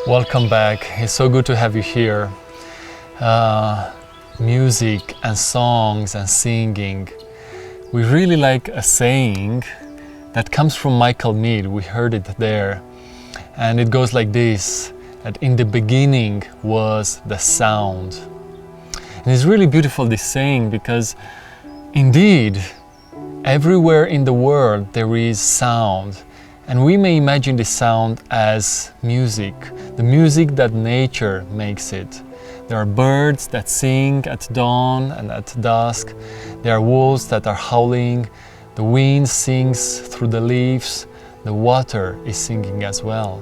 Welcome back. It's so good to have you here. Music and songs and singing. We really like a saying that comes from Michael. We heard it there. And it goes like this, that in the beginning was the sound. And it's really beautiful, this saying, because indeed, everywhere in the world there is sound. And we may imagine the sound as music, the music that nature makes it. There are birds that sing at dawn and at dusk. There are wolves that are howling. The wind sings through the leaves. The water is singing as well.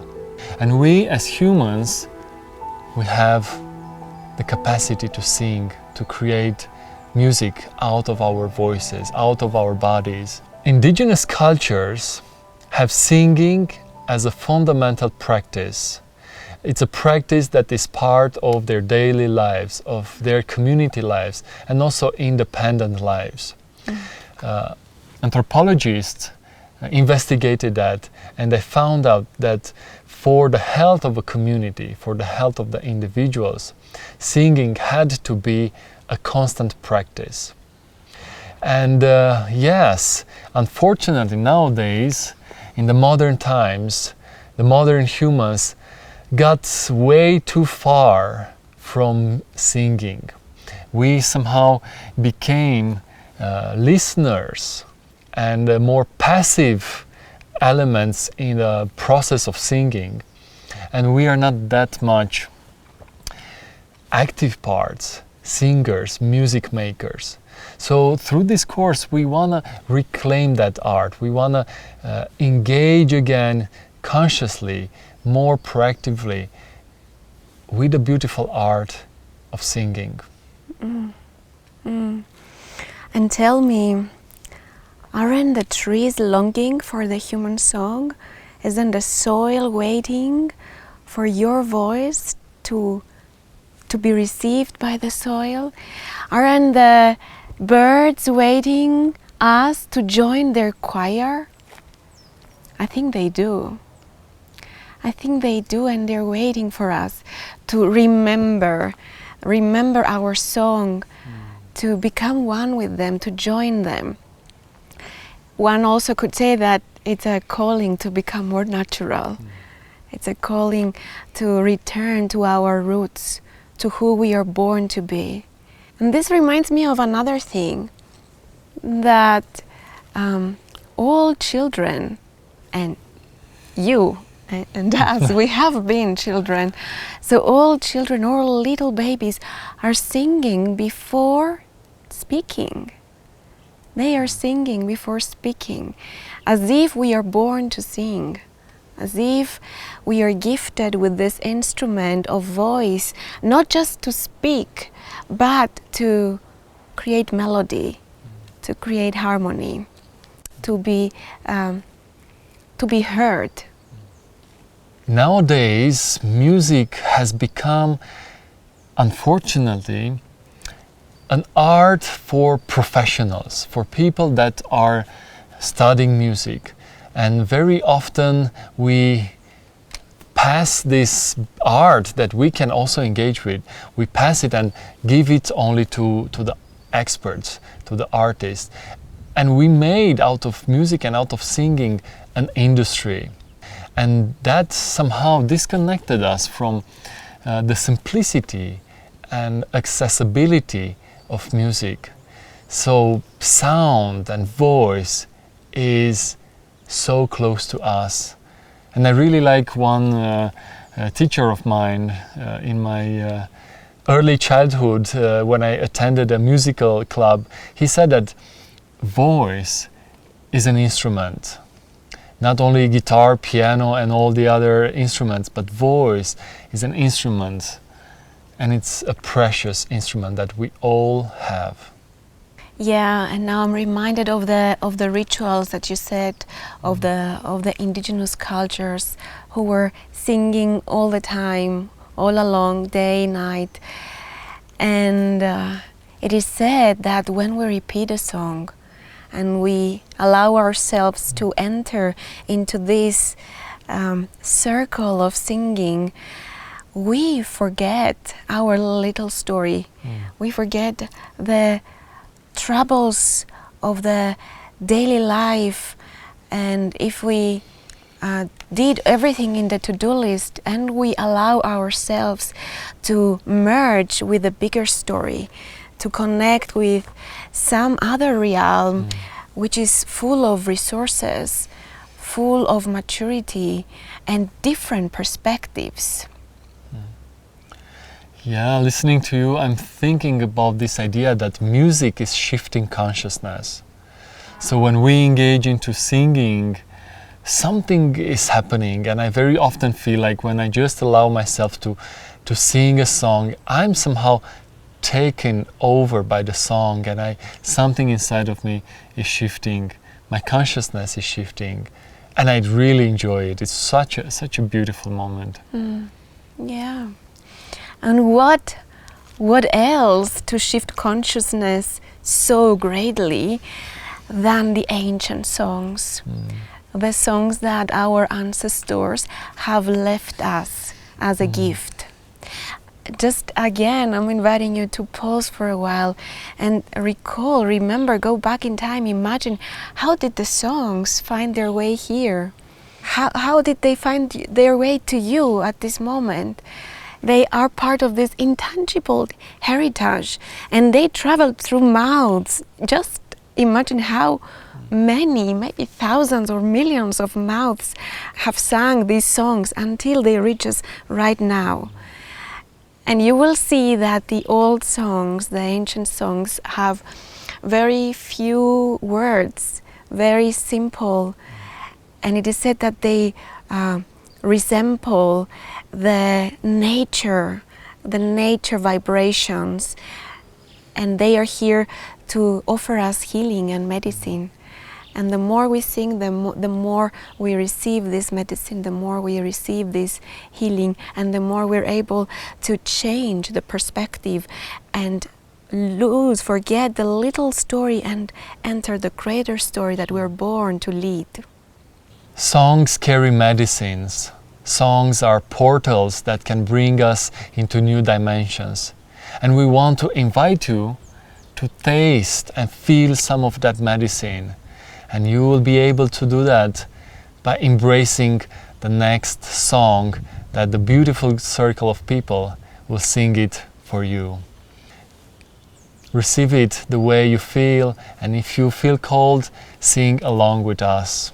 And we as humans, we have the capacity to sing, to create music out of our voices, out of our bodies. Indigenous cultures have singing as a fundamental practice. It's a practice that is part of their daily lives, of their community lives, and also independent lives. Anthropologists investigated that, and they found out that for the health of a community, for the health of the individuals, singing had to be a constant practice. And yes, unfortunately nowadays, in the modern times, the modern humans got way too far from singing. We somehow became listeners and more passive elements in the process of singing. And we are not that much active parts, singers, music makers. So through this course, we want to reclaim that art. We want to engage again consciously, more proactively with the beautiful art of singing. And tell me, aren't the trees longing for the human song? Isn't the soil waiting for your voice to be received by the soil? Aren't the birds waiting us to join their choir? I think they do. I think they do, and they're waiting for us to remember our song, to become one with them, to join them. One also could say that it's a calling to become more natural. It's a calling to return to our roots, to who we are born to be. And this reminds me of another thing, that all children, and you and us, we have been children, so all children, all little babies are singing before speaking. They are singing before speaking, as if we are born to sing, as if we are gifted with this instrument of voice, not just to speak, but to create melody, to create harmony, to be heard. Nowadays, music has become, unfortunately, an art for professionals, for people that are studying music. And very often we pass this art that we can also engage with, we pass it and give it only to the experts, to the artists. And we made out of music and out of singing an industry. And that somehow disconnected us from the simplicity and accessibility of music. So sound and voice is so close to us. And I really like one teacher of mine in my early childhood, when I attended a musical club. He said that voice is an instrument. Not only guitar, piano and all the other instruments, but voice is an instrument, and it's a precious instrument that we all have. Yeah, and now I'm reminded of the rituals that you said, of the indigenous cultures who were singing all the time, all along, day, night. And it is said that when we repeat a song and we allow ourselves to enter into this circle of singing, we forget our little story. We forget the troubles of the daily life, and if we did everything in the to-do list and we allow ourselves to merge with the bigger story, to connect with some other realm which is full of resources, full of maturity and different perspectives. Yeah, listening to you, I'm thinking about this idea that music is shifting consciousness. So when we engage into singing, something is happening, and I very often feel like when I just allow myself to sing a song, I'm somehow taken over by the song, and something inside of me is shifting, my consciousness is shifting, and I really enjoy it. It's such a beautiful moment. Yeah. And what else to shift consciousness so greatly than the ancient songs? The songs that our ancestors have left us as a gift. Just again, I'm inviting you to pause for a while and remember, go back in time, imagine, how did the songs find their way here? How did they find their way to you at this moment? They are part of this intangible heritage, and they traveled through mouths. Just imagine how many, maybe thousands or millions of mouths have sung these songs until they reach us right now. And you will see that the old songs, the ancient songs, have very few words, very simple, and it is said that they resemble the nature vibrations, and they are here to offer us healing and medicine. And the more we sing, the more we receive this medicine, the more we receive this healing, and the more we're able to change the perspective and forget the little story and enter the greater story that we're born to lead. Songs carry medicines. Songs are portals that can bring us into new dimensions. And we want to invite you to taste and feel some of that medicine. And you will be able to do that by embracing the next song that the beautiful circle of people will sing it for you. Receive it the way you feel, and if you feel called, sing along with us.